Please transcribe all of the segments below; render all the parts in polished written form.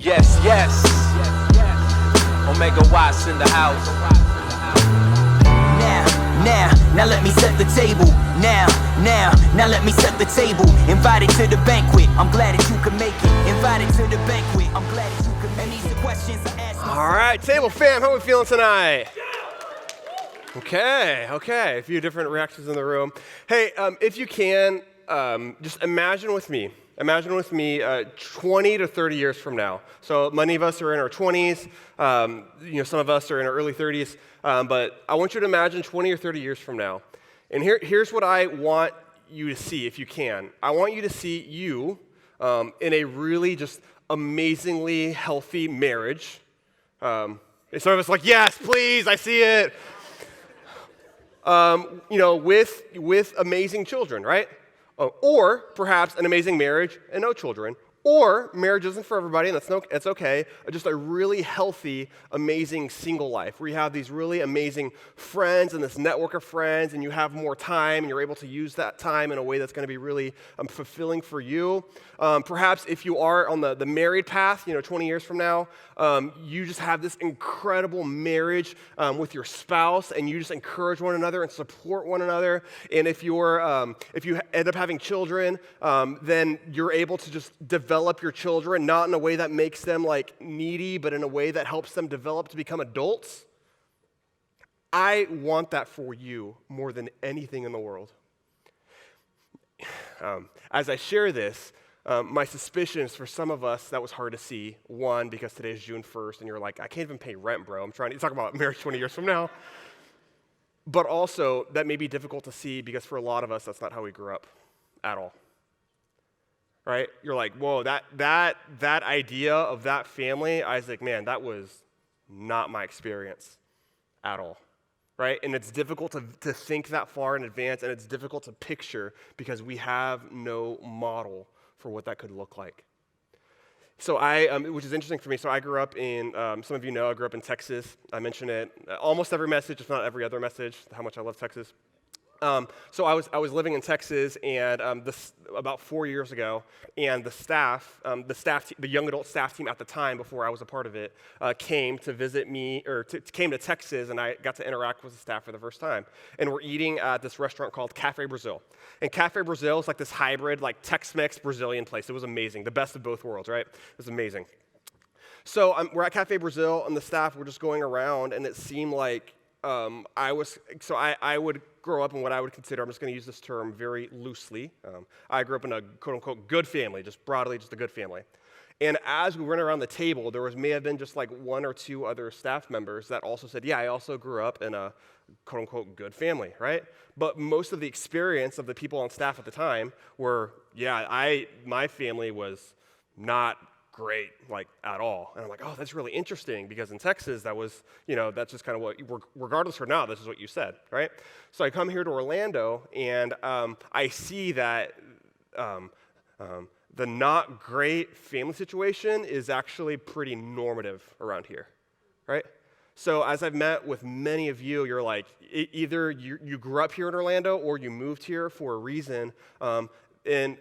Yes, yes. Omega Watts in the house. Now let me set the table. Now let me set the table. Invited to the banquet, I'm glad that you could make it. Invited to the banquet, I'm glad that you could make it. And these are questions I ask myself. All right, table fam, how are we feeling tonight? Okay, a few different reactions in the room. Hey, if you can, just imagine with me 20 to 30 years from now. So many of us are in our 20s, some of us are in our early 30s, but I want you to imagine 20 or 30 years from now. And here's what I want you to see, if you can. I want you to see you in a really just amazingly healthy marriage. And some of us are like, yes, please, I see it. With amazing children, right? Or perhaps an amazing marriage and no children. Or marriage isn't for everybody, and that's okay. Just a really healthy, amazing single life where you have these really amazing friends and this network of friends, and you have more time, and you're able to use that time in a way that's going to be really fulfilling for you. Perhaps if you are on the married path, 20 years from now, you just have this incredible marriage with your spouse, and you just encourage one another and support one another. And if you end up having children, then you're able to just develop your children, not in a way that makes them like needy, but in a way that helps them develop to become adults. I want that for you more than anything in the world. As I share this, my suspicion is for some of us that was hard to see. One, because today is June 1st, and you're like, I can't even pay rent, bro. I'm trying to talk about marriage 20 years from now. But also, that may be difficult to see because for a lot of us, that's not how we grew up at all. Right? You're like, whoa, that idea of that family, Isaac, man, that was not my experience at all. Right? And it's difficult to think that far in advance, and it's difficult to picture because we have no model for what that could look like. So which is interesting for me, so I grew up in, some of you know, I grew up in Texas. I mention it almost every message, if not every other message, how much I love Texas. So I was living in Texas, and about 4 years ago, and the young adult staff team at the time, before I was a part of it, came to visit me, or came to Texas, and I got to interact with the staff for the first time. And we're eating at this restaurant called Cafe Brazil. And Cafe Brazil is like this hybrid, like Tex-Mex Brazilian place. It was amazing, the best of both worlds, right? It was amazing. So we're at Cafe Brazil, and the staff were just going around, and it seemed like I would grow up in what I would consider, I'm just going to use this term very loosely. I grew up in a quote-unquote good family, just broadly, just a good family. And as we went around the table, may have been just like one or two other staff members that also said, yeah, I also grew up in a quote-unquote good family, right? But most of the experience of the people on staff at the time were, my family was not great, like, at all. And I'm like, oh, that's really interesting, because in Texas, that was, that's just kind of what, regardless or not, this is what you said, right? So I come here to Orlando, and I see that the not great family situation is actually pretty normative around here, right? So as I've met with many of you, you're like, either you grew up here in Orlando, or you moved here for a reason, and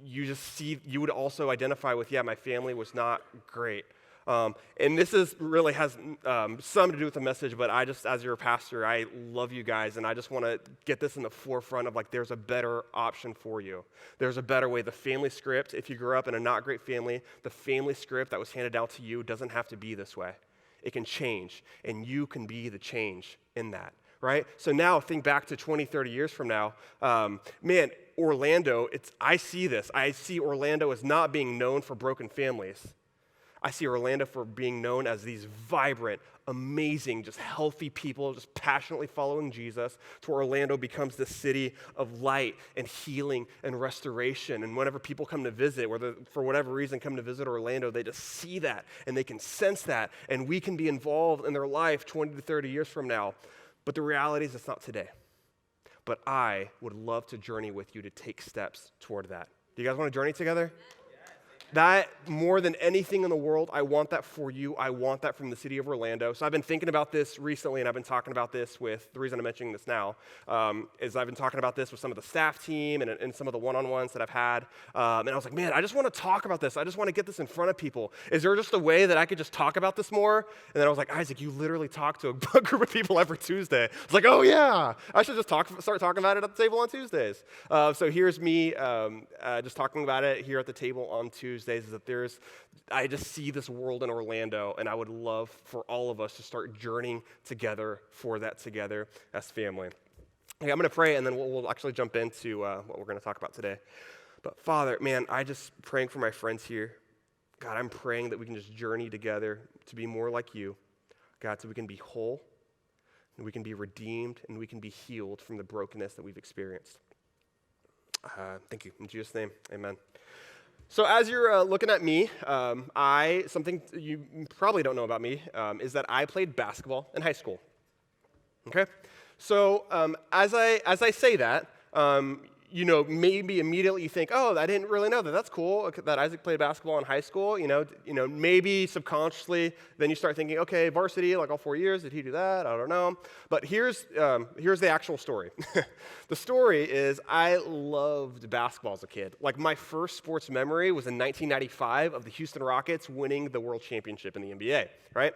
you would also identify with, my family was not great. And this really has some to do with the message, but I just, as your pastor, I love you guys, and I just want to get this in the forefront of, like, there's a better option for you. There's a better way. The family script, if you grew up in a not great family, the family script that was handed down to you doesn't have to be this way. It can change, and you can be the change in that. Right? So now think back to 20, 30 years from now. Orlando, I see this. I see Orlando as not being known for broken families. I see Orlando for being known as these vibrant, amazing, just healthy people, just passionately following Jesus, to where Orlando becomes the city of light and healing and restoration. And whenever people come to visit, whether for whatever reason come to visit Orlando, they just see that, and they can sense that, and we can be involved in their life 20 to 30 years from now. But the reality is it's not today. But I would love to journey with you to take steps toward that. Do you guys want to journey together? That, more than anything in the world, I want that for you. I want that from the city of Orlando. So I've been thinking about this recently, and I've been talking about this with, the reason I'm mentioning this now, is I've been talking about this with some of the staff team and some of the one-on-ones that I've had. And I was like, man, I just want to talk about this. I just want to get this in front of people. Is there just a way that I could just talk about this more? And then I was like, Isaac, you literally talk to a group of people every Tuesday. I was like, oh yeah, I should just start talking about it at the table on Tuesdays. So here's me just talking about it here at the table on Tuesdays. Is that I just see this world in Orlando, and I would love for all of us to start journeying together for that together as family. Okay, I'm going to pray, and then we'll actually jump into what we're going to talk about today. But Father, man, I just praying for my friends here. God, I'm praying that we can just journey together to be more like you. God, so we can be whole, and we can be redeemed, and we can be healed from the brokenness that we've experienced. Thank you. In Jesus' name, amen. So as you're looking at me, something you probably don't know about me is that I played basketball in high school. Okay? So as I say that, maybe immediately you think, oh, I didn't really know that. That's cool that Isaac played basketball in high school. Maybe subconsciously, then you start thinking, okay, varsity, like all 4 years, did he do that? I don't know. But here's the actual story. The story is I loved basketball as a kid. Like my first sports memory was in 1995 of the Houston Rockets winning the world championship in the NBA, right?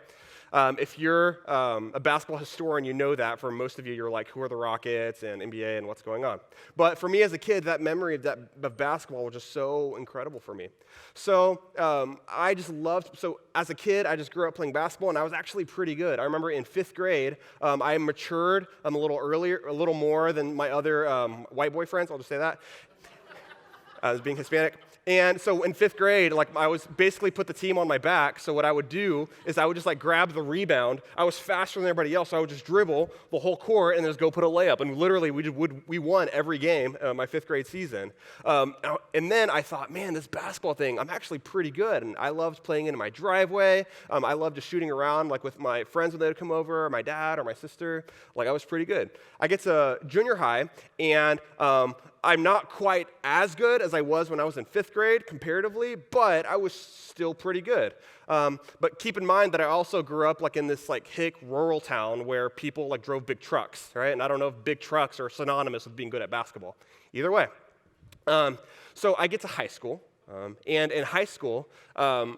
If you're a basketball historian, you know that. For most of you, you're like, who are the Rockets and NBA and what's going on? But for me as a kid, that memory of basketball was just so incredible for me. So I just loved, so as a kid, I just grew up playing basketball, and I was actually pretty good. I remember in 5th grade, I matured a little more than my other white boyfriends, I'll just say that, as being Hispanic. And so in 5th grade, I was basically put the team on my back. So what I would do is I would just grab the rebound. I was faster than everybody else, so I would just dribble the whole court and then just go put a layup. And literally, we won every game my 5th grade season. And then I thought, man, this basketball thing, I'm actually pretty good. And I loved playing in my driveway. I loved just shooting around with my friends when they would come over, or my dad or my sister. I was pretty good. I get to junior high, and I'm not quite as good as I was when I was in 5th grade comparatively, but I was still pretty good. But keep in mind that I also grew up in this hick rural town where people drove big trucks, right? And I don't know if big trucks are synonymous with being good at basketball. Either way. So I get to high school, and in high school, I'm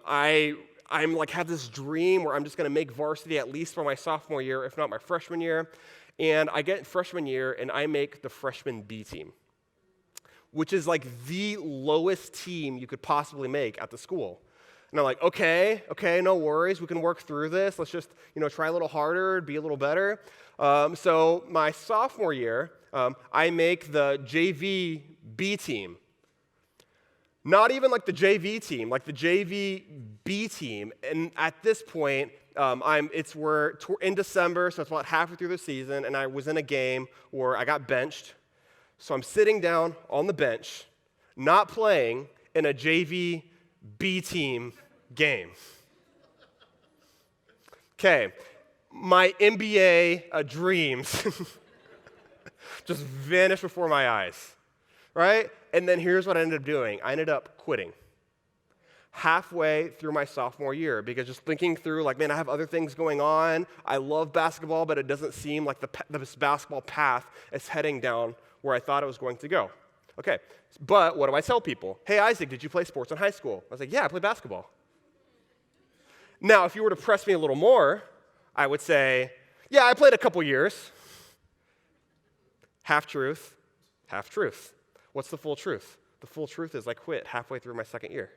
have this dream where I'm just going to make varsity at least for my sophomore year, if not my freshman year. And I get freshman year, and I make the freshman B team, which is the lowest team you could possibly make at the school. And I'm like, okay, no worries, we can work through this. Let's just, try a little harder, be a little better. So my sophomore year, I make the JV B team. Not even the JV team, the JV B team. And at this point, we're in December, so it's about halfway through the season, and I was in a game where I got benched. So I'm sitting down on the bench, not playing in a JV B team game. Okay, my NBA dreams just vanished before my eyes, right? And then here's what I ended up doing. I ended up quitting halfway through my sophomore year because just thinking through, man, I have other things going on. I love basketball, but it doesn't seem like this basketball path is heading down where I thought it was going to go. Okay, but what do I tell people? Hey, Isaac, did you play sports in high school? I was like, yeah, I played basketball. Now, if you were to press me a little more, I would say, yeah, I played a couple years. Half truth, half truth. What's the full truth? The full truth is I quit halfway through my second year.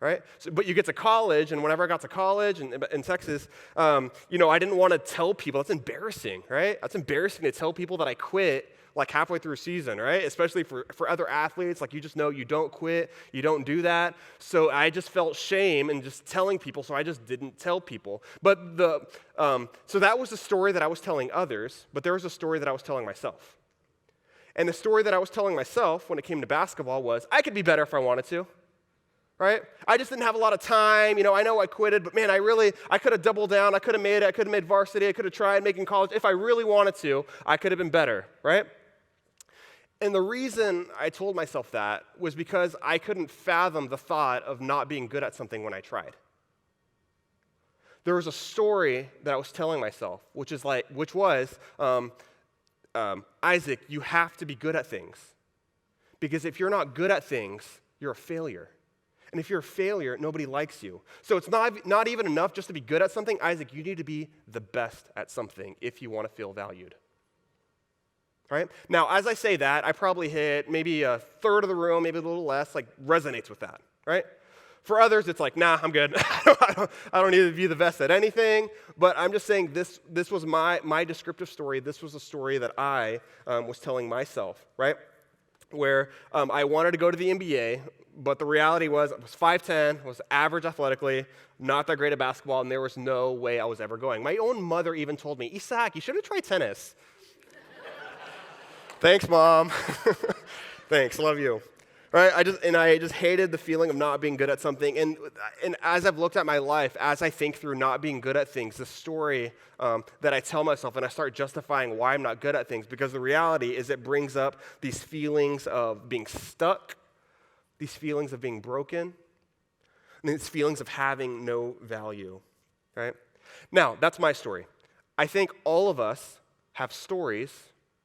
Right? But you get to college, and whenever I got to college in Texas, I didn't want to tell people. That's embarrassing, right? That's embarrassing to tell people that I quit halfway through a season, right? Especially for other athletes, you just know you don't quit, you don't do that. So I just felt shame in just telling people, so I just didn't tell people. But so that was the story that I was telling others, but there was a story that I was telling myself. And the story that I was telling myself when it came to basketball was, I could be better if I wanted to. Right? I just didn't have a lot of time. I know I quitted, but man, I could have doubled down. I could have made it. I could have made varsity. I could have tried making college. If I really wanted to, I could have been better, right? And the reason I told myself that was because I couldn't fathom the thought of not being good at something when I tried. There was a story that I was telling myself, which was, Isaac, you have to be good at things. Because if you're not good at things, you're a failure. And if you're a failure, nobody likes you. So it's not even enough just to be good at something. Isaac, you need to be the best at something if you want to feel valued. Right? Now, as I say that, I probably hit maybe a third of the room, maybe a little less, resonates with that, right? For others, it's like, nah, I'm good. I don't need to be the best at anything. But I'm just saying this was my descriptive story. This was a story that I was telling myself, right? Where I wanted to go to the NBA, but the reality was I was 5'10", was average athletically, not that great at basketball, and there was no way I was ever going. My own mother even told me, Isaac, you should have tried tennis. Thanks, Mom. Thanks, love you. Right? I just hated the feeling of not being good at something. And as I've looked at my life, as I think through not being good at things, the story that I tell myself, and I start justifying why I'm not good at things, because the reality is it brings up these feelings of being stuck, these feelings of being broken, and these feelings of having no value. Right? Now, that's my story. I think all of us have stories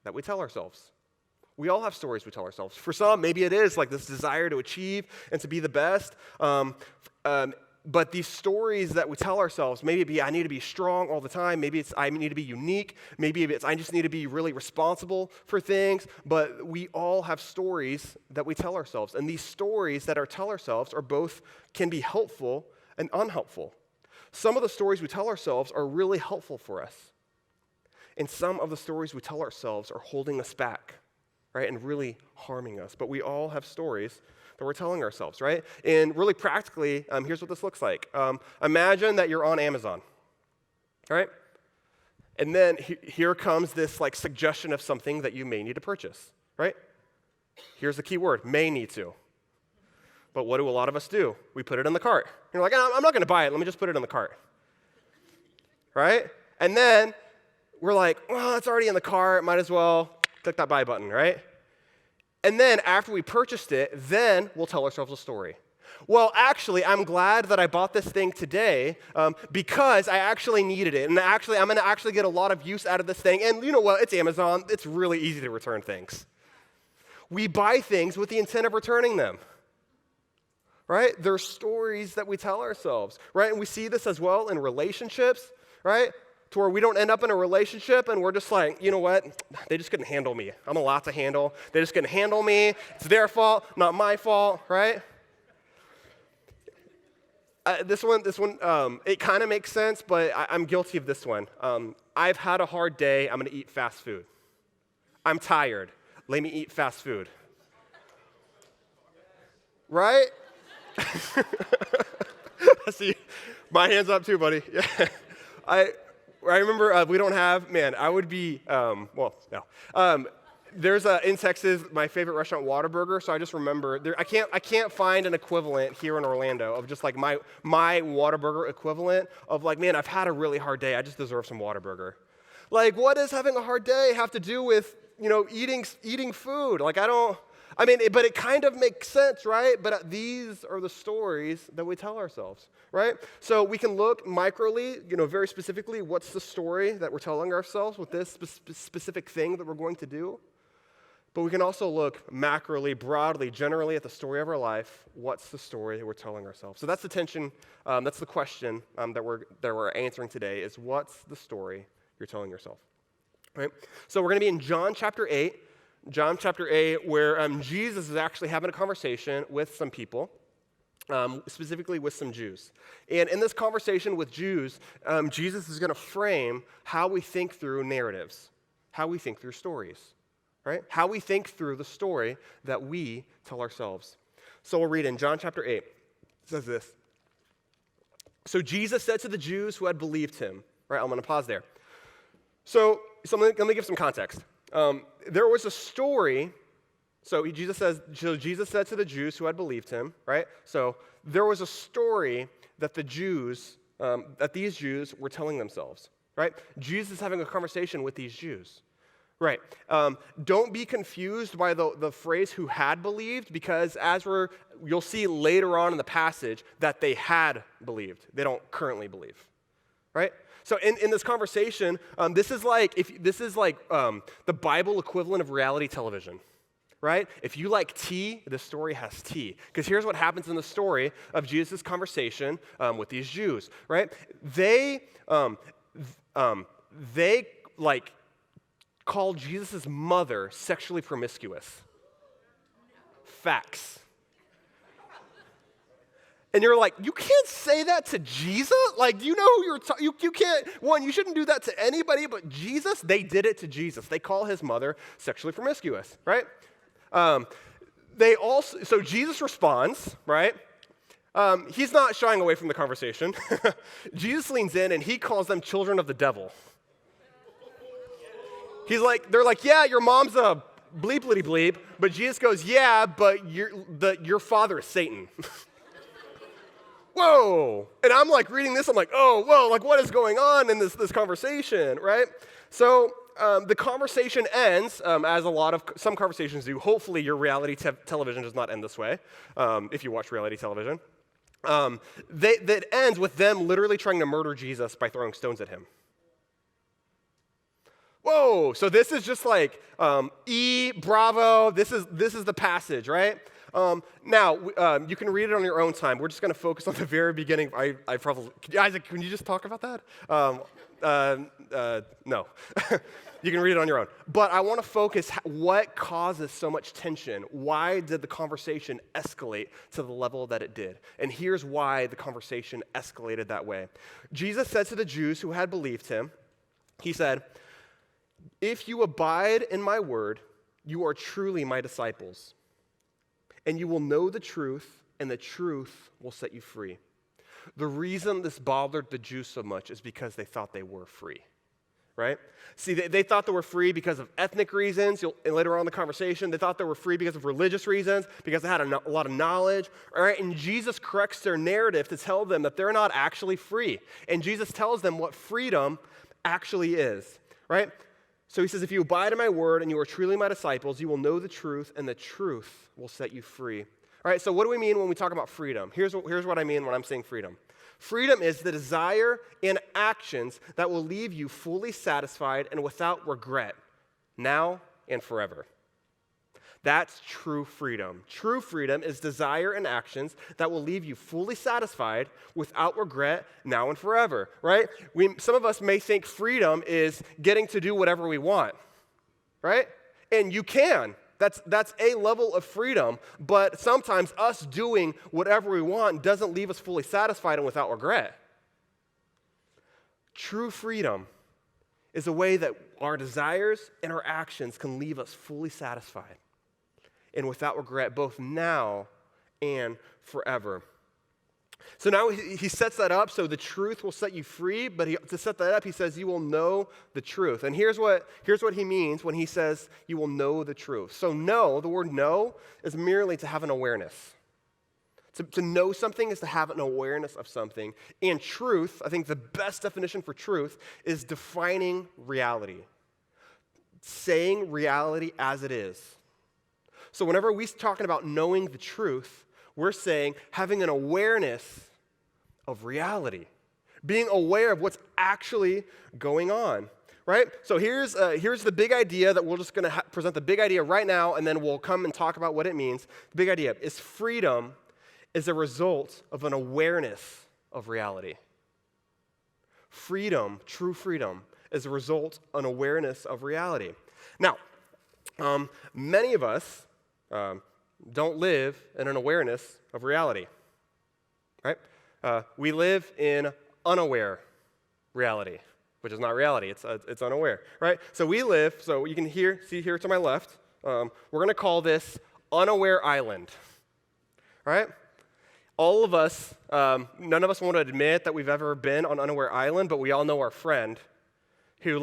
that we tell ourselves. We all have stories we tell ourselves. For some, maybe it is like this desire to achieve and to be the best. But these stories that we tell ourselves, maybe it be I need to be strong all the time. Maybe it's I need to be unique. Maybe it's I just need to be really responsible for things. But we all have stories that we tell ourselves. And these stories that we tell ourselves can be helpful and unhelpful. Some of the stories we tell ourselves are really helpful for us. And some of the stories we tell ourselves are holding us back, right, and really harming us. But we all have stories that we're telling ourselves, right? And really practically, here's what this looks like. Imagine that you're on Amazon, right? And then here comes this suggestion of something that you may need to purchase, right? Here's the key word, may need to. But what do a lot of us do? We put it in the cart. You're like, I'm not going to buy it. Let me just put it in the cart, right? And then we're like, well, it's already in the cart. Might as well click that buy button, right? And then after we purchased it, then we'll tell ourselves a story. Well, actually, I'm glad that I bought this thing today because I actually needed it. And I'm going to actually get a lot of use out of this thing. And you know what? It's Amazon. It's really easy to return things. We buy things with the intent of returning them. Right? There's stories that we tell ourselves. Right? And we see this as well in relationships. Right? To where we don't end up in a relationship and we're just like, you know what? They just couldn't handle me. I'm a lot to handle. They just couldn't handle me. It's their fault, not my fault, right? This one, it kind of makes sense, but I'm guilty of this one. I've had a hard day. I'm going to eat fast food. I'm tired. Let me eat fast food. Right? See, my hand's up too, buddy. Yeah. I remember we don't have, I would be, no. There's in Texas, my favorite restaurant, Whataburger, so I just remember, I can't find an equivalent here in Orlando of just my Whataburger equivalent of I've had a really hard day, I just deserve some Whataburger. What does having a hard day have to do with, eating food? But it kind of makes sense, right? But these are the stories that we tell ourselves, right? So we can look microly, very specifically, what's the story that we're telling ourselves with this specific thing that we're going to do? But we can also look macroly, broadly, generally at the story of our life. What's the story that we're telling ourselves? So that's the tension, that's the question that we're answering today is what's the story you're telling yourself, right? So we're going to be in John chapter 8. John chapter 8, where Jesus is actually having a conversation with some people, specifically with some Jews. And in this conversation with Jews, Jesus is going to frame how we think through narratives, how we think through stories, right? How we think through the story that we tell ourselves. So we'll read in John chapter 8. It says this. So Jesus said to the Jews who had believed him, right? I'm going to pause there. So let me give some context. There was a story, so Jesus said to the Jews who had believed him, right? So there was a story that these Jews were telling themselves, right? Jesus is having a conversation with these Jews. Right. Don't be confused by the phrase who had believed, because you'll see later on in the passage that they had believed. They don't currently believe. Right? So in this conversation, this is like the Bible equivalent of reality television. Right? If you like tea, this story has tea. Because here's what happens in the story of Jesus' conversation with these Jews. Right? They called Jesus' mother sexually promiscuous. Facts. And you're like, you can't say that to Jesus? Like, do you know who you can't, one, you shouldn't do that to anybody but Jesus. They did it to Jesus. They call his mother sexually promiscuous, right? So Jesus responds, right? He's not shying away from the conversation. Jesus leans in and he calls them children of the devil. They're like, yeah, your mom's a bleepity bleep, but Jesus goes, yeah, but your father is Satan. Whoa! And I'm like reading this, I'm like, oh, whoa, like what is going on in this conversation, right? So the conversation ends, as some conversations do. Hopefully your reality television does not end this way, if you watch reality television. That ends with them literally trying to murder Jesus by throwing stones at him. Whoa, so this is just like, bravo, this is the passage, right? Now, you can read it on your own time. We're just going to focus on the very beginning. Isaac, can you just talk about that? No. You can read it on your own. But I want to focus what causes so much tension. Why did the conversation escalate to the level that it did? And here's why the conversation escalated that way. Jesus said to the Jews who had believed him, he said, "If you abide in my word, you are truly my disciples. And you will know the truth, and the truth will set you free." The reason this bothered the Jews so much is because they thought they were free, right? See, they thought they were free because of ethnic reasons. And later on in the conversation, they thought they were free because of religious reasons, because they had a lot of knowledge, all right? And Jesus corrects their narrative to tell them that they're not actually free. And Jesus tells them what freedom actually is, right? So he says, if you abide in my word and you are truly my disciples, you will know the truth, and the truth will set you free. All right, so what do we mean when we talk about freedom? Here's what I mean when I'm saying freedom. Freedom is the desire and actions that will leave you fully satisfied and without regret, now and forever. That's true freedom. True freedom is desire and actions that will leave you fully satisfied without regret now and forever, right? Some of us may think freedom is getting to do whatever we want, right? And you can. That's a level of freedom, but sometimes us doing whatever we want doesn't leave us fully satisfied and without regret. True freedom is a way that our desires and our actions can leave us fully satisfied and without regret, both now and forever. So now he sets that up so the truth will set you free, but to set that up, he says you will know the truth. And here's what he means when he says you will know the truth. So know, the word know, is merely to have an awareness. To know something is to have an awareness of something. And truth, I think the best definition for truth is defining reality. Saying reality as it is. So whenever we're talking about knowing the truth, we're saying having an awareness of reality, being aware of what's actually going on, right? So here's the big idea that we're just going to present the big idea right now, and then we'll come and talk about what it means. The big idea is freedom is a result of an awareness of reality. Freedom, true freedom, is a result of an awareness of reality. Now, many of us don't live in an awareness of reality, right? We live in unaware reality, which is not reality. It's unaware, right? So you can see here to my left, we're going to call this unaware island, right? All of us, none of us want to admit that we've ever been on unaware island, but we all know our friend who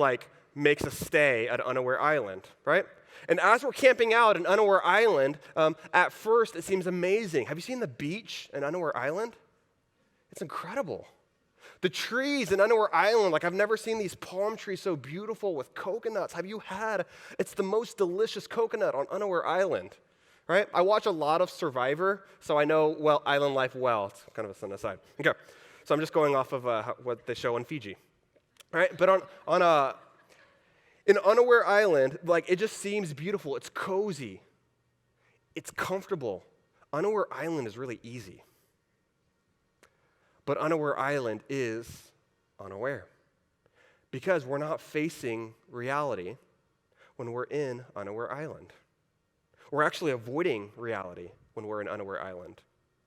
makes a stay at unaware island, right? And as we're camping out in Unaware Island, at first it seems amazing. Have you seen the beach in Unaware Island? It's incredible. The trees in Unaware Island, like I've never seen these palm trees so beautiful with coconuts. Have you had, it's the most delicious coconut on Unaware Island, right? I watch a lot of Survivor, so I know, well, island life well. It's kind of a aside. Okay, so I'm just going off of what they show on Fiji, right? But in Unaware Island, like it just seems beautiful. It's cozy. It's comfortable. Unaware Island is really easy. But Unaware Island is unaware because we're not facing reality when we're in Unaware Island. We're actually avoiding reality when we're in Unaware Island,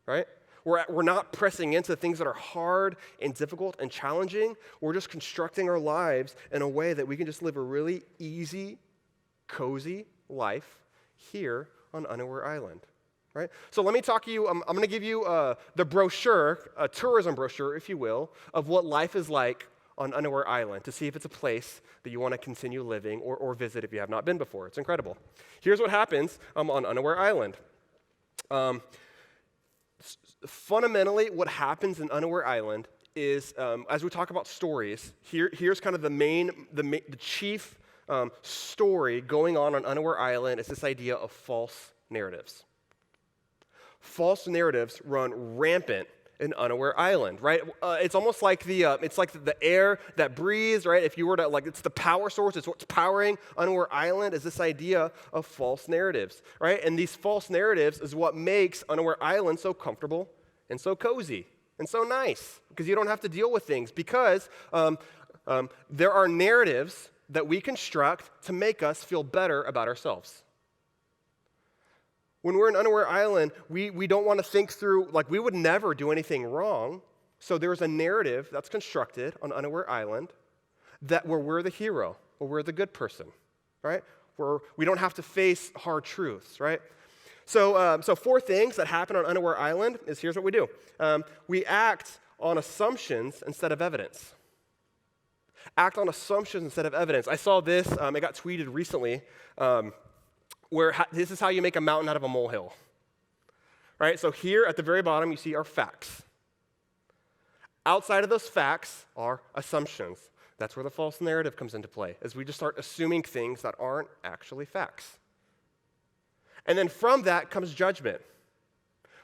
right? We're not pressing into things that are hard and difficult and challenging. We're just constructing our lives in a way that we can just live a really easy, cozy life here on Unaware Island. Right? So let me talk to you, I'm going to give you the brochure, a tourism brochure, if you will, of what life is like on Unaware Island to see if it's a place that you want to continue living or visit if you have not been before. It's incredible. Here's what happens on Unaware Island. Fundamentally, what happens in Unaware Island is, as we talk about stories, here's kind of the chief story going on Unaware Island is this idea of false narratives. False narratives run rampant in Unaware Island, right? It's almost like the air that breathes, right? If you were to, like, it's the power source, it's what's powering Unaware Island is this idea of false narratives, right? And these false narratives is what makes Unaware Island so comfortable and so cozy and so nice because you don't have to deal with things because there are narratives that we construct to make us feel better about ourselves. When we're in Unaware Island, we don't want to think through, like we would never do anything wrong. So there's a narrative that's constructed on Unaware Island where we're the hero, or we're the good person, right? Where we don't have to face hard truths, right? So 4 things that happen on Unaware Island is here's what we do. We act on assumptions instead of evidence. Act on assumptions instead of evidence. I saw this, it got tweeted recently, where this is how you make a mountain out of a molehill, right? So here at the very bottom, you see our facts. Outside of those facts are assumptions. That's where the false narrative comes into play, as we just start assuming things that aren't actually facts. And then from that comes judgment.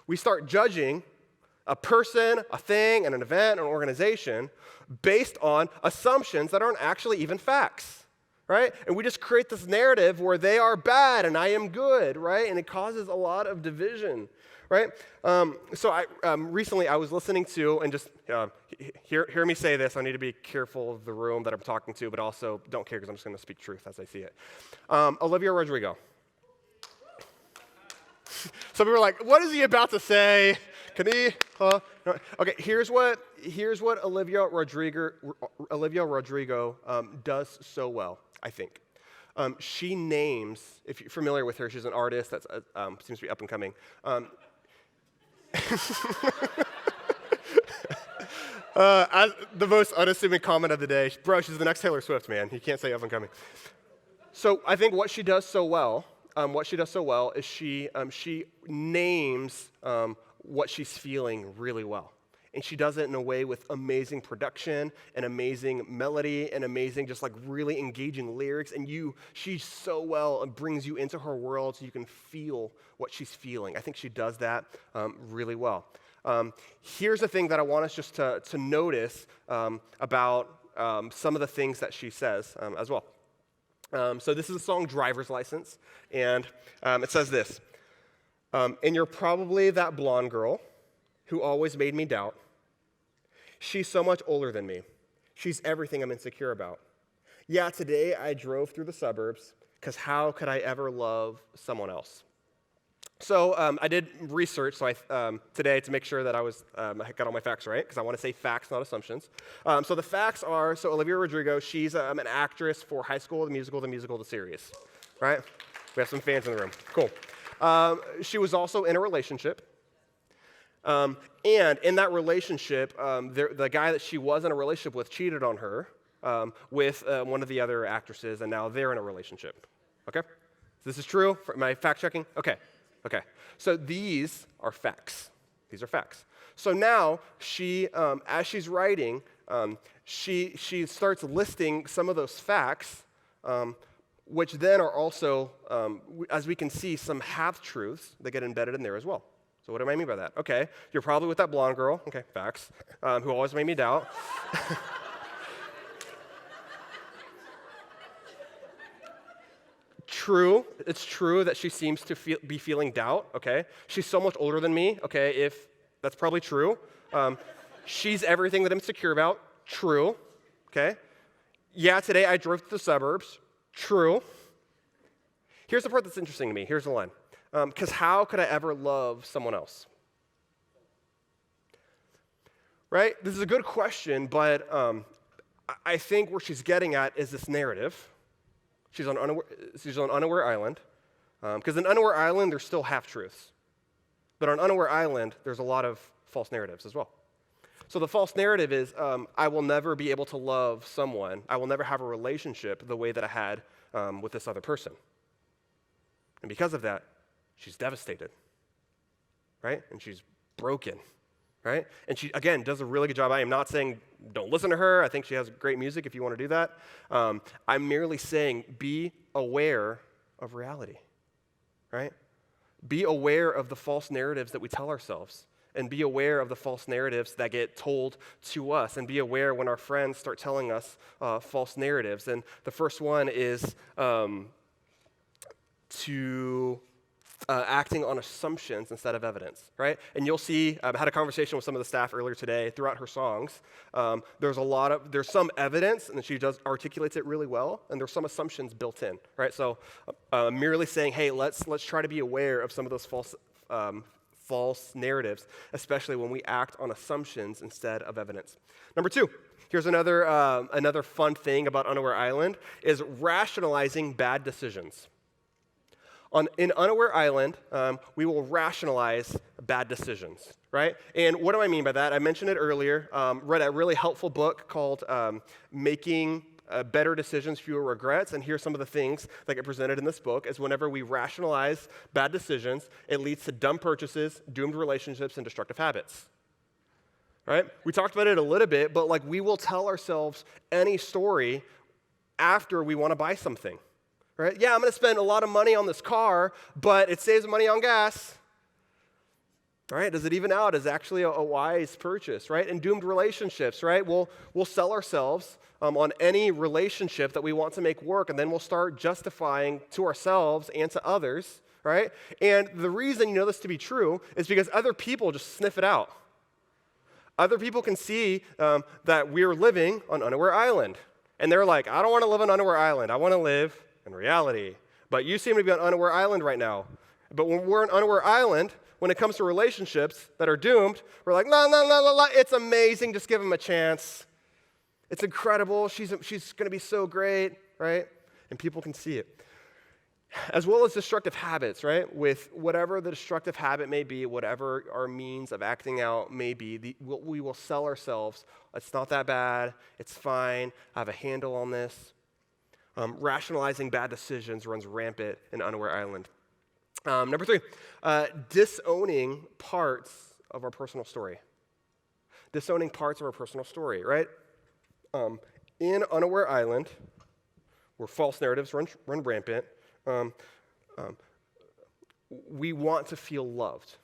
We start judging a person, a thing, and an event, an organization based on assumptions that aren't actually even facts. Right? And we just create this narrative where they are bad and I am good, right? And it causes a lot of division, right? So recently I was listening to, and just hear me say this, I need to be careful of the room that I'm talking to, but also don't care because I'm just going to speak truth as I see it. Olivia Rodrigo. Some people are like, what is he about to say? Can he? Okay, here's what Olivia Rodrigo does so well, I think. She names, if you're familiar with her, she's an artist that seems to be up and coming. As the most unassuming comment of the day, bro, she's the next Taylor Swift, man. You can't say up and coming. So I think what she does so well is she names what she's feeling really well. And she does it in a way with amazing production and amazing melody and amazing just like really engaging lyrics. And she so well brings you into her world so you can feel what she's feeling. I think she does that really well. Here's the thing that I want us just to notice about some of the things that she says as well. So this is a song, Driver's License, and it says this. And you're probably that blonde girl who always made me doubt. She's so much older than me. She's everything I'm insecure about. Yeah, today I drove through the suburbs, because how could I ever love someone else? So I did research today to make sure that I got all my facts right, because I want to say facts, not assumptions. So the facts are, Olivia Rodrigo, she's an actress for High School, the Musical, the series, right? We have some fans in the room. Cool. She was also in a relationship. And in that relationship, the guy that she was in a relationship with cheated on her with one of the other actresses, and now they're in a relationship. Okay? This is true? Am I fact checking? Okay. So these are facts. These are facts. So now she, as she's writing, she starts listing some of those facts, which then are also, as we can see, some half-truths that get embedded in there as well. So what do I mean by that? Okay, you're probably with that blonde girl, okay, facts, who always made me doubt. True, it's true that she seems to be feeling doubt, okay? She's so much older than me, okay, if that's probably true. She's everything that I'm insecure about, true, okay? Yeah, today I drove to the suburbs, true. Here's the part that's interesting to me, here's the line. Because how could I ever love someone else? Right? This is a good question, but I think where she's getting at is this narrative. She's on Unaware Island. Because in Unaware Island, there's still half-truths. But on Unaware Island, there's a lot of false narratives as well. So the false narrative is, I will never be able to love someone. I will never have a relationship the way that I had with this other person. And because of that, she's devastated, right? And she's broken, right? And she, again, does a really good job. I am not saying don't listen to her. I think she has great music if you want to do that. I'm merely saying be aware of reality, right? Be aware of the false narratives that we tell ourselves, and be aware of the false narratives that get told to us, and be aware when our friends start telling us false narratives. And the first one is acting on assumptions instead of evidence, right? And you'll see, I had a conversation with some of the staff earlier today throughout her songs. There's some evidence, and she articulates it really well, and there's some assumptions built in, right? So merely saying, hey, let's try to be aware of some of those false narratives, especially when we act on assumptions instead of evidence. Number two, here's another fun thing about Unaware Island, is rationalizing bad decisions. In Unaware Island, we will rationalize bad decisions, right? And what do I mean by that? I mentioned it earlier. Read a really helpful book called Making Better Decisions, Fewer Regrets. And here's some of the things that get presented in this book is whenever we rationalize bad decisions, it leads to dumb purchases, doomed relationships, and destructive habits. Right? We talked about it a little bit, but like we will tell ourselves any story after we want to buy something. Right? Yeah, I'm going to spend a lot of money on this car, but it saves money on gas. Right? Does it even out? Is it actually a wise purchase? Right? And doomed relationships, right? We'll sell ourselves on any relationship that we want to make work, and then we'll start justifying to ourselves and to others, right? And the reason you know this to be true is because other people just sniff it out. Other people can see that we're living on Unaware Island, and they're like, I don't want to live on Unaware Island. I want to live in reality. But you seem to be on Unaware Island right now. But when we're on Unaware Island, when it comes to relationships that are doomed, we're like, la, it's amazing, just give him a chance. It's incredible, she's going to be so great, right? And people can see it. As well as destructive habits, right? With whatever the destructive habit may be, whatever our means of acting out may be, we will sell ourselves, it's not that bad, it's fine, I have a handle on this. Rationalizing bad decisions runs rampant in Unaware Island. Number three, disowning parts of our personal story. Disowning parts of our personal story, right? In Unaware Island, where false narratives run rampant, we want to feel loved.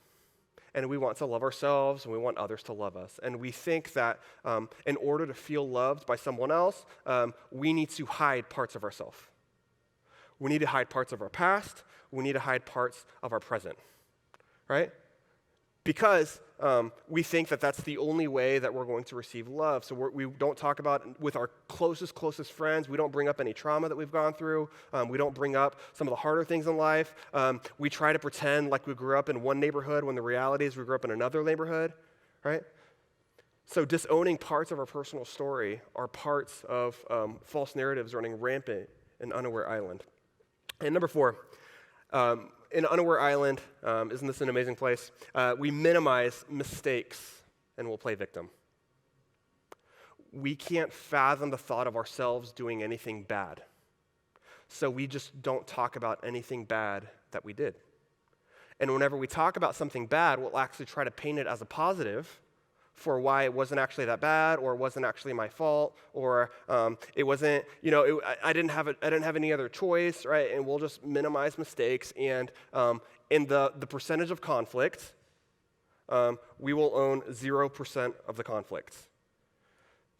And we want to love ourselves, and we want others to love us. And we think that in order to feel loved by someone else, we need to hide parts of ourselves. We need to hide parts of our past. We need to hide parts of our present, right? Because we think that that's the only way that we're going to receive love. So we don't talk about, with our closest friends, we don't bring up any trauma that we've gone through. We don't bring up some of the harder things in life. We try to pretend like we grew up in one neighborhood when the reality is we grew up in another neighborhood, right? So disowning parts of our personal story are parts of false narratives running rampant in Unaware Island. And number four, in Unaware Island, isn't this an amazing place? We minimize mistakes and we'll play victim. We can't fathom the thought of ourselves doing anything bad. So we just don't talk about anything bad that we did. And whenever we talk about something bad, we'll actually try to paint it as a positive for why it wasn't actually that bad, or it wasn't actually my fault, or it wasn't, I didn't have any other choice, right? And we'll just minimize mistakes, and in the percentage of conflict, we will own 0% of the conflicts.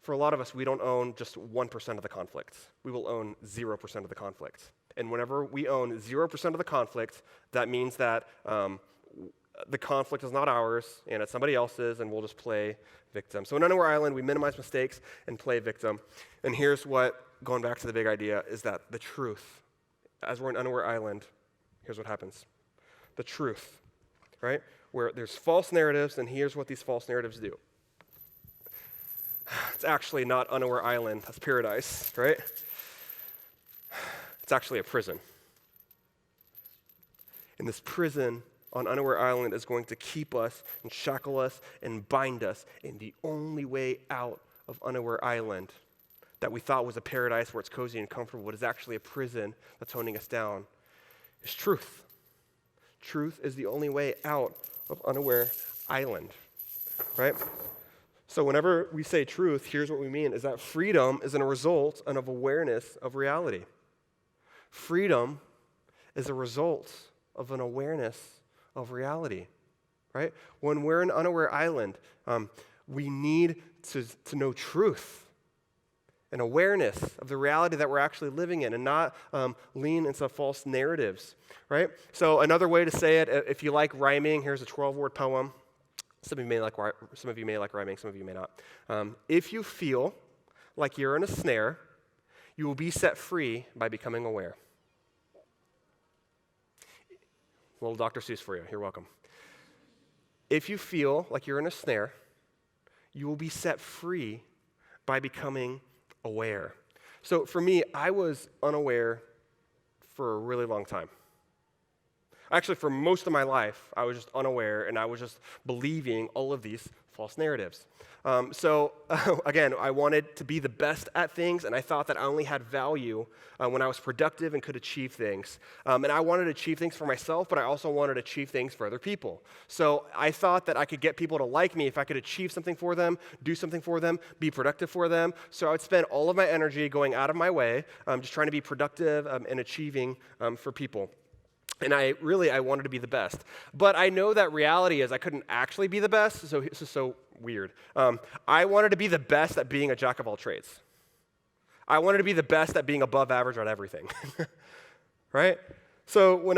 For a lot of us, we don't own just 1% of the conflicts. We will own 0% of the conflicts. And whenever we own 0% of the conflict, that means that the conflict is not ours, and it's somebody else's, and we'll just play victim. So in Unaware Island, we minimize mistakes and play victim. And here's what, going back to the big idea, is that the truth, as we're in Unaware Island, here's what happens. The truth, right? Where there's false narratives, and here's what these false narratives do. It's actually not Unaware Island, that's paradise, right? It's actually a prison. And this prison on Unaware Island is going to keep us and shackle us and bind us. And the only way out of Unaware Island that we thought was a paradise where it's cozy and comfortable, but is actually a prison that's holding us down, is truth. Truth is the only way out of Unaware Island, right? So whenever we say truth, here's what we mean, is that freedom is a result and of awareness of reality. Freedom is a result of an awareness of reality, right? When we're in Unaware Island, we need to know truth and awareness of the reality that we're actually living in, and not lean into false narratives, right? So another way to say it, if you like rhyming, here's a 12-word poem. Some of you may like rhyming, some of you may not. If you feel like you're in a snare, you will be set free by becoming aware. Little Dr. Seuss for you. You're welcome. If you feel like you're in a snare, you will be set free by becoming aware. So for me, I was unaware for a really long time. Actually, for most of my life, I was just unaware, and I was just believing all of these false narratives. Again, I wanted to be the best at things, and I thought that I only had value when I was productive and could achieve things. And I wanted to achieve things for myself, but I also wanted to achieve things for other people. So I thought that I could get people to like me if I could achieve something for them, do something for them, be productive for them. So I would spend all of my energy going out of my way, just trying to be productive and achieving for people. And I wanted to be the best. But I know that reality is I couldn't actually be the best, so this is so weird. I wanted to be the best at being a jack of all trades. I wanted to be the best at being above average on everything, right? So when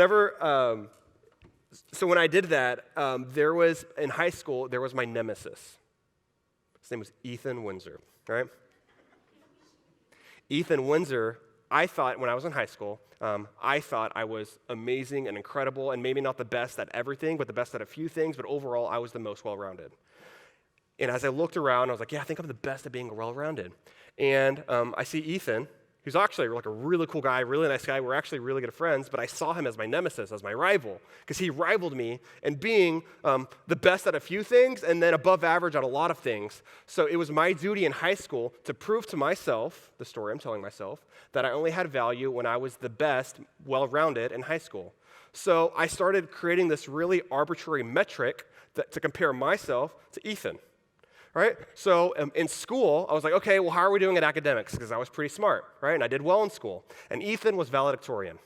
I did that, in high school, there was my nemesis. His name was Ethan Windsor, right? Ethan Windsor, I thought when I was in high school, I thought I was amazing and incredible, and maybe not the best at everything, but the best at a few things, but overall, I was the most well-rounded. And as I looked around, I was like, yeah, I think I'm the best at being well-rounded. And I see Ethan, who's actually like a really cool guy, really nice guy. We're actually really good friends, but I saw him as my nemesis, as my rival, because he rivaled me in being the best at a few things and then above average at a lot of things. So it was my duty in high school to prove to myself, the story I'm telling myself, that I only had value when I was the best, well-rounded in high school. So I started creating this really arbitrary metric to compare myself to Ethan. Right? So in school, I was like, okay, well, how are we doing at academics? Because I was pretty smart, right? And I did well in school. And Ethan was valedictorian.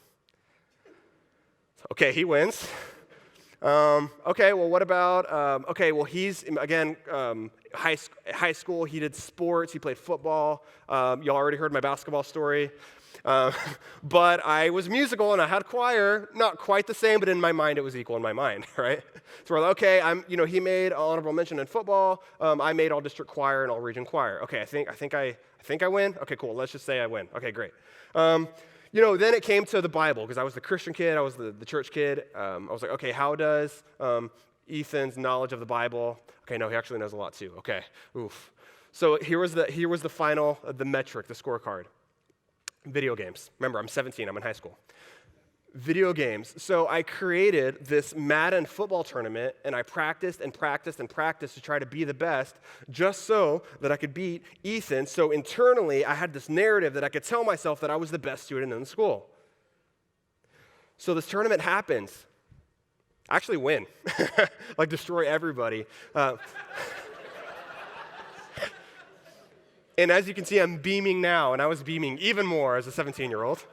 Okay, he wins. Okay, well, what about, he's, again, high school, he did sports, he played football. Y'all already heard my basketball story. But I was musical and I had choir, not quite the same, but in my mind it was equal in my mind, right? So we're like, okay, he made honorable mention in football. I made all district choir and all region choir. Okay, I think I win. Okay, cool. Let's just say I win. Okay, great. Then it came to the Bible because I was the Christian kid. I was the church kid. I was like, okay, how does Ethan's knowledge of the Bible? Okay, no, he actually knows a lot too. Okay, oof. So here was the final, the metric, the scorecard. Video games. Remember, I'm 17, I'm in high school. Video games. So I created this Madden football tournament, and I practiced and practiced and practiced to try to be the best, just so that I could beat Ethan. So internally, I had this narrative that I could tell myself that I was the best student in the school. So this tournament happens. I actually win. Like, destroy everybody. And as you can see, I'm beaming now, and I was beaming even more as a 17-year-old.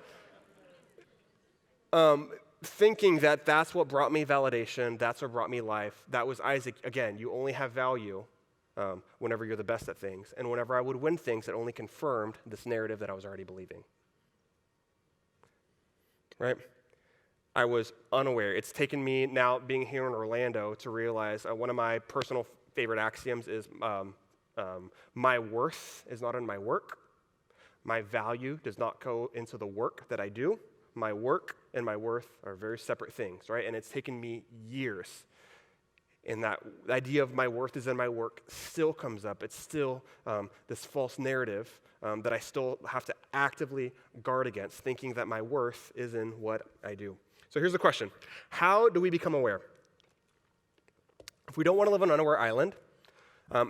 Thinking that that's what brought me validation, that's what brought me life. That was Isaac. Again, you only have value whenever you're the best at things. And whenever I would win things, it only confirmed this narrative that I was already believing. Right? I was unaware. It's taken me now being here in Orlando to realize one of my personal favorite axioms is my worth is not in my work. My value does not go into the work that I do. My work and my worth are very separate things, right? And it's taken me years. And that idea of my worth is in my work still comes up. It's still this false narrative that I still have to actively guard against, thinking that my worth is in what I do. So here's the question. How do we become aware? If we don't want to live on an unaware island,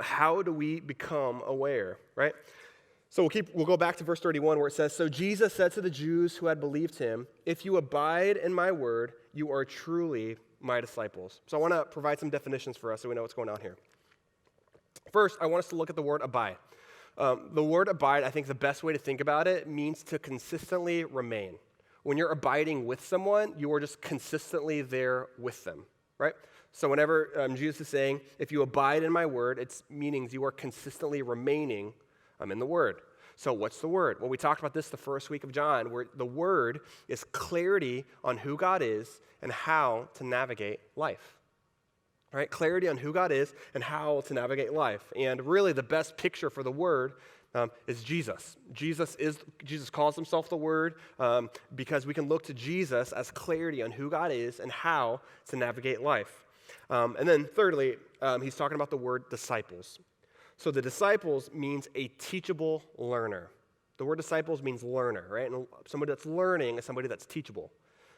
how do we become aware, right? So we'll go back to verse 31 where it says, "So Jesus said to the Jews who had believed him, 'If you abide in my word, you are truly my disciples.'" So I want to provide some definitions for us so we know what's going on here. First, I want us to look at the word abide. The word abide, I think the best way to think about it, means to consistently remain. When you're abiding with someone, you are just consistently there with them, right? So whenever Jesus is saying, "If you abide in my word," it's meaning you are consistently remaining in the word. So what's the word? Well, we talked about this the first week of John, where the word is clarity on who God is and how to navigate life. Right? Clarity on who God is and how to navigate life. And really the best picture for the word is Jesus. Jesus calls himself the word because we can look to Jesus as clarity on who God is and how to navigate life. And then thirdly, he's talking about the word disciples. So the disciples means a teachable learner. The word disciples means learner, right? And somebody that's learning is somebody that's teachable.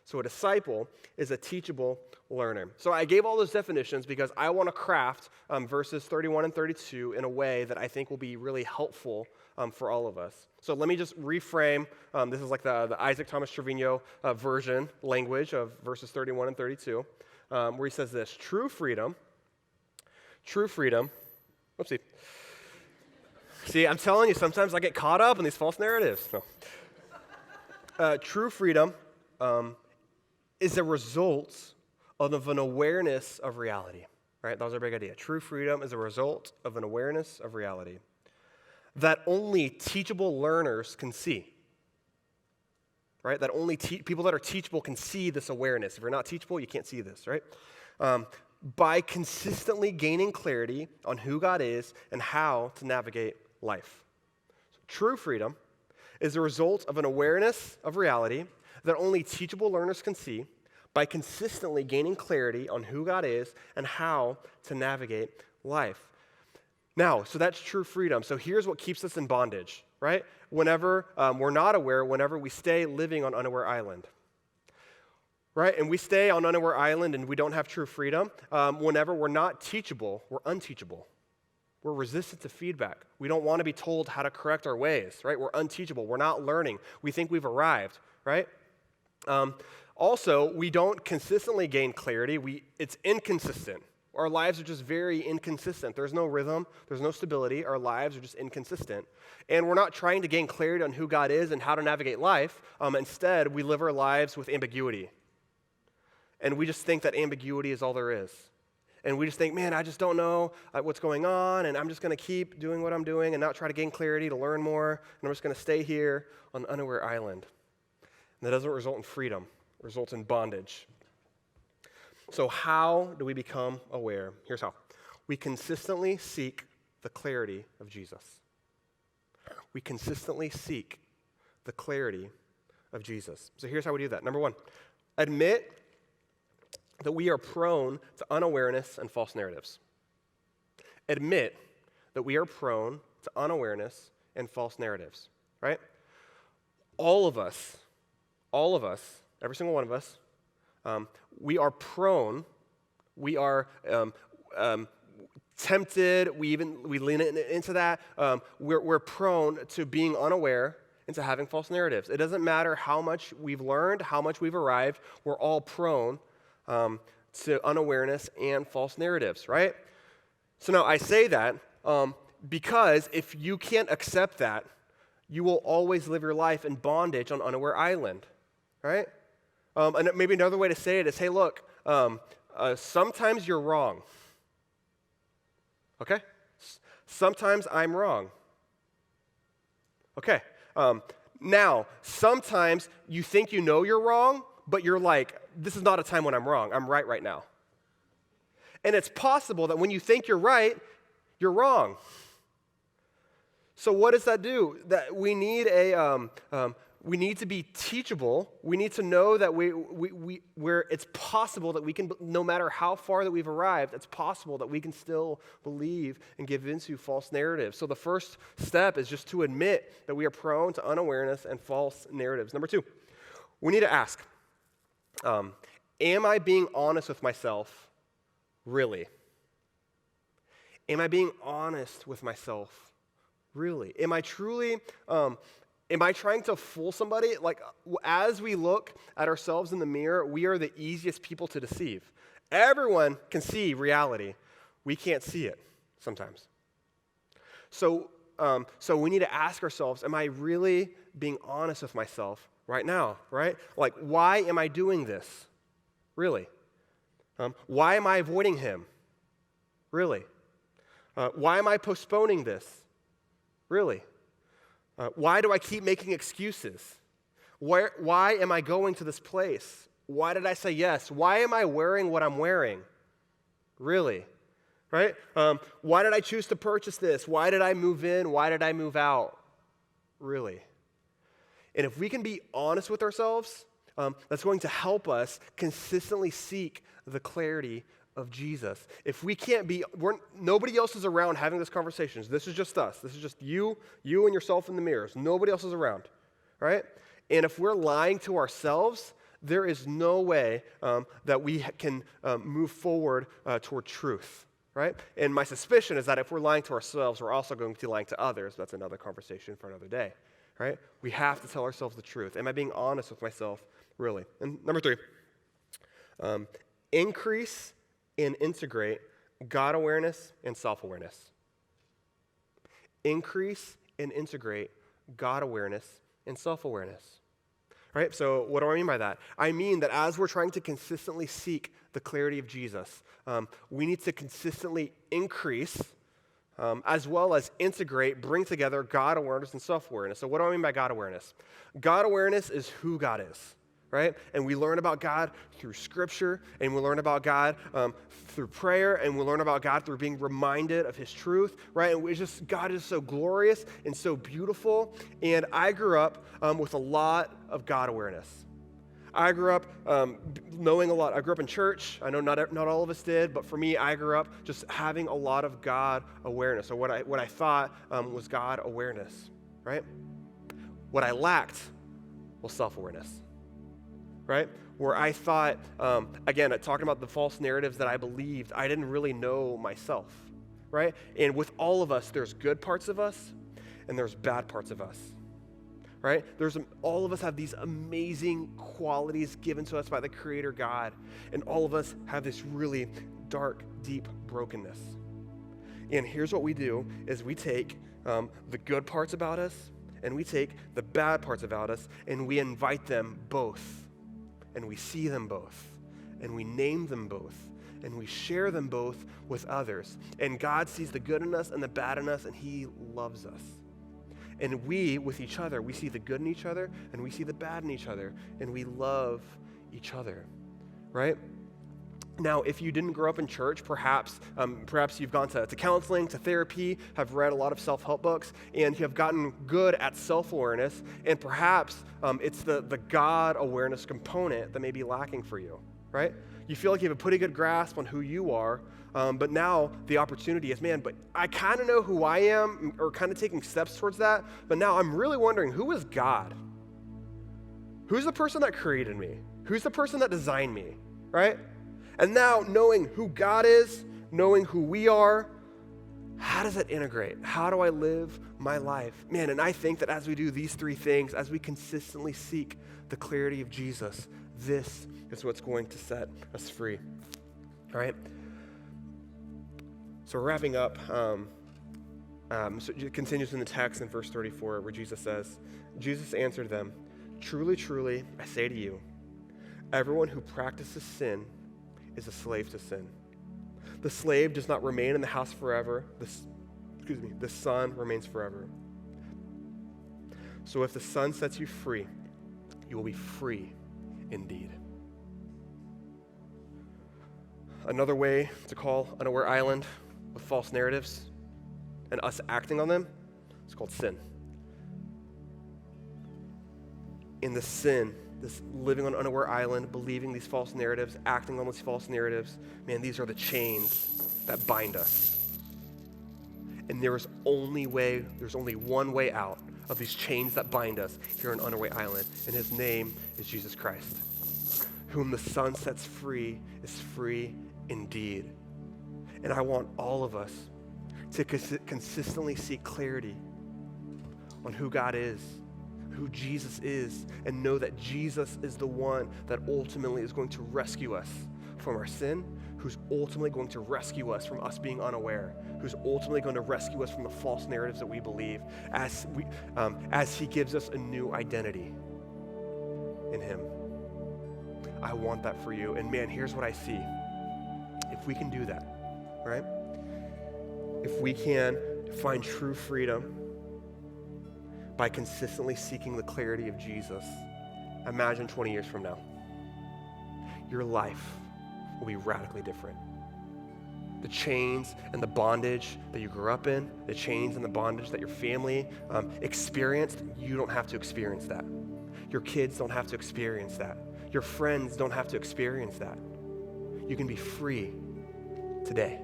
So a disciple is a teachable learner. So I gave all those definitions because I want to craft verses 31 and 32 in a way that I think will be really helpful for all of us. So let me just reframe. This is like the Isaac Thomas Trevino version language of verses 31 and 32, where he says this: true freedom, whoopsie. See, I'm telling you, sometimes I get caught up in these false narratives. No. True freedom is a result of an awareness of reality, right? That was our big idea. True freedom is a result of an awareness of reality that only teachable learners can see, right? That only people that are teachable can see this awareness. If you're not teachable, you can't see this, right? By consistently gaining clarity on who God is and how to navigate life. So true freedom is a result of an awareness of reality that only teachable learners can see by consistently gaining clarity on who God is and how to navigate life. Now, so that's true freedom. So here's what keeps us in bondage, right? Whenever we're not aware, whenever we stay living on unaware island. Right? And we stay on unaware island and we don't have true freedom. Whenever we're not teachable, we're unteachable. We're resistant to feedback. We don't want to be told how to correct our ways, right? We're unteachable. We're not learning. We think we've arrived, right? Also, we don't consistently gain clarity. It's inconsistent. Our lives are just very inconsistent. There's no rhythm. There's no stability. Our lives are just inconsistent. And we're not trying to gain clarity on who God is and how to navigate life. Instead, we live our lives with ambiguity. And we just think that ambiguity is all there is. And we just think, man, I just don't know what's going on, and I'm just going to keep doing what I'm doing and not try to gain clarity to learn more, and I'm just going to stay here on unaware island. And that doesn't result in freedom. It results in bondage. So how do we become aware? Here's how. We consistently seek the clarity of Jesus. We consistently seek the clarity of Jesus. So here's how we do that. Number one, admit that we are prone to unawareness and false narratives. Admit that we are prone to unawareness and false narratives, right? All of us, every single one of us, we are prone, we are tempted, we lean into that. We're prone to being unaware and to having false narratives. It doesn't matter how much we've learned, how much we've arrived, we're all prone to unawareness and false narratives, right? So now I say that, Because if you can't accept that, you will always live your life in bondage on Unaware Island, right? And maybe another way to say it is, hey, look, sometimes you're wrong, okay? Sometimes I'm wrong. Okay, now, sometimes you think you know you're wrong, but you're like, this is not a time when I'm wrong. I'm right now. And it's possible that when you think you're right, you're wrong. So what does that do? That we need we need to be teachable. We need to know that where it's possible that we can, no matter how far that we've arrived, it's possible that we can still believe and give into false narratives. So the first step is just to admit that we are prone to unawareness and false narratives. Number 2, we need to ask, am I being honest with myself, really? Am I being honest with myself, really? Am I truly... am I trying to fool somebody? Like, as we look at ourselves in the mirror, we are the easiest people to deceive. Everyone can see reality. We can't see it sometimes. So we need to ask ourselves, am I really being honest with myself right now, right? Like, why am I doing this? Really? Why am I avoiding him? Really? Why am I postponing this? Really? Why do I keep making excuses? Why am I going to this place? Why did I say yes? Why am I wearing what I'm wearing? Really? Right? Why did I choose to purchase this? Why did I move in? Why did I move out? Really? And if we can be honest with ourselves, that's going to help us consistently seek the clarity of Jesus. If we can't be, nobody else is around having this conversation. This is just us. This is just you and yourself in the mirrors. Nobody else is around, right? And if we're lying to ourselves, there is no way that we can move forward toward truth, right? And my suspicion is that if we're lying to ourselves, we're also going to be lying to others. That's another conversation for another day, right? We have to tell ourselves the truth. Am I being honest with myself, really? And number 3, increase and integrate God awareness and self-awareness. Increase and integrate God awareness and self-awareness. Right? So what do I mean by that? I mean that as we're trying to consistently seek the clarity of Jesus, we need to consistently increase as well as integrate, bring together God awareness and self-awareness. So what do I mean by God awareness? God awareness is who God is. Right? And we learn about God through Scripture, and we learn about God through prayer, and we learn about God through being reminded of His truth, right? And God is so glorious and so beautiful. And I grew up with a lot of God awareness. I grew up knowing a lot. I grew up in church. I know not all of us did, but for me, I grew up just having a lot of God awareness. So what I thought was God awareness, right? What I lacked was self-awareness. Right? Where I thought, again, talking about the false narratives that I believed, I didn't really know myself, right? And with all of us, there's good parts of us and there's bad parts of us, right? All of us have these amazing qualities given to us by the Creator God, and all of us have this really dark, deep brokenness. And here's what we do, is we take the good parts about us and we take the bad parts about us and we invite them both. And we see them both, and we name them both, and we share them both with others. And God sees the good in us and the bad in us, and He loves us. And we, with each other, we see the good in each other, and we see the bad in each other, and we love each other, right? Now, if you didn't grow up in church, perhaps you've gone to counseling, to therapy, have read a lot of self-help books, and you have gotten good at self-awareness, and perhaps it's the God awareness component that may be lacking for you, right? You feel like you have a pretty good grasp on who you are, but now the opportunity is, but I kind of know who I am, or kind of taking steps towards that, but now I'm really wondering, who is God? Who's the person that created me? Who's the person that designed me, right? And now, knowing who God is, knowing who we are, how does that integrate? How do I live my life? And I think that as we do these 3 things, as we consistently seek the clarity of Jesus, this is what's going to set us free. All right? So we're wrapping up. So it continues in the text in verse 34 where Jesus says, Jesus answered them, "Truly, truly, I say to you, everyone who practices sin is a slave to sin. The slave does not remain in the house forever. The son remains forever. So if the son sets you free, you will be free indeed." Another way to call Unaware Island with false narratives and us acting on them is called sin. In the sin, this living on Unaware Island, believing these false narratives, acting on these false narratives, man, these are the chains that bind us. And there's only one way out of these chains that bind us here on Unaware Island, and his name is Jesus Christ. Whom the Son sets free is free indeed. And I want all of us to consistently seek clarity on who God is, who Jesus is, and know that Jesus is the one that ultimately is going to rescue us from our sin, who's ultimately going to rescue us from us being unaware, who's ultimately going to rescue us from the false narratives that we believe as he gives us a new identity in him. I want that for you. And man, here's what I see. If we can do that, right? If we can find true freedom by consistently seeking the clarity of Jesus, imagine 20 years from now, your life will be radically different. The chains and the bondage that you grew up in, the chains and the bondage that your family experienced, you don't have to experience that. Your kids don't have to experience that. Your friends don't have to experience that. You can be free today.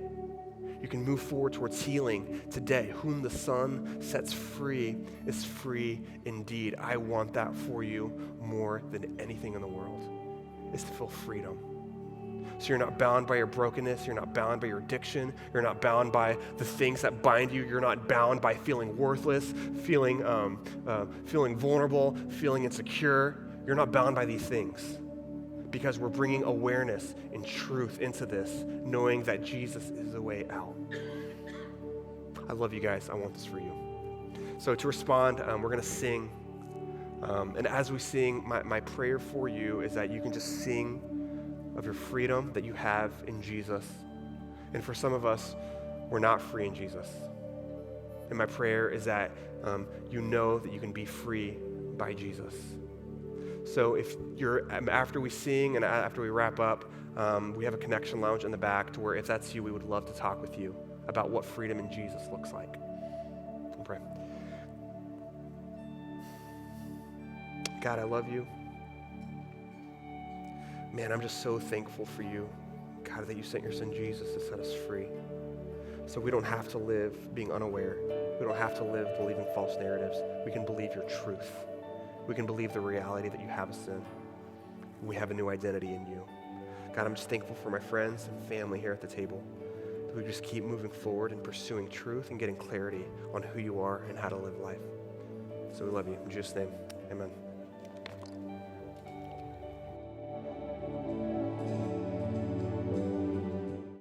You can move forward towards healing today. Whom the Son sets free is free indeed. I want that for you more than anything in the world, is to feel freedom. So you're not bound by your brokenness. You're not bound by your addiction. You're not bound by the things that bind you. You're not bound by feeling worthless, feeling vulnerable, feeling insecure. You're not bound by these things, because we're bringing awareness and truth into this, knowing that Jesus is the way out. I love you guys. I want this for you. So to respond, we're going to sing. And as we sing, my prayer for you is that you can just sing of your freedom that you have in Jesus. And for some of us, we're not free in Jesus. And my prayer is that you know that you can be free by Jesus. So if you're, after we sing and after we wrap up, we have a connection lounge in the back to where if that's you, we would love to talk with you about what freedom in Jesus looks like. We'll pray. God, I love you. Man, I'm just so thankful for you, God, that you sent your son Jesus to set us free. So we don't have to live being unaware. We don't have to live believing false narratives. We can believe your truth. We can believe the reality that you have us in. We have a new identity in you. God, I'm just thankful for my friends and family here at the table, that we just keep moving forward and pursuing truth and getting clarity on who you are and how to live life. So we love you. In Jesus' name, amen.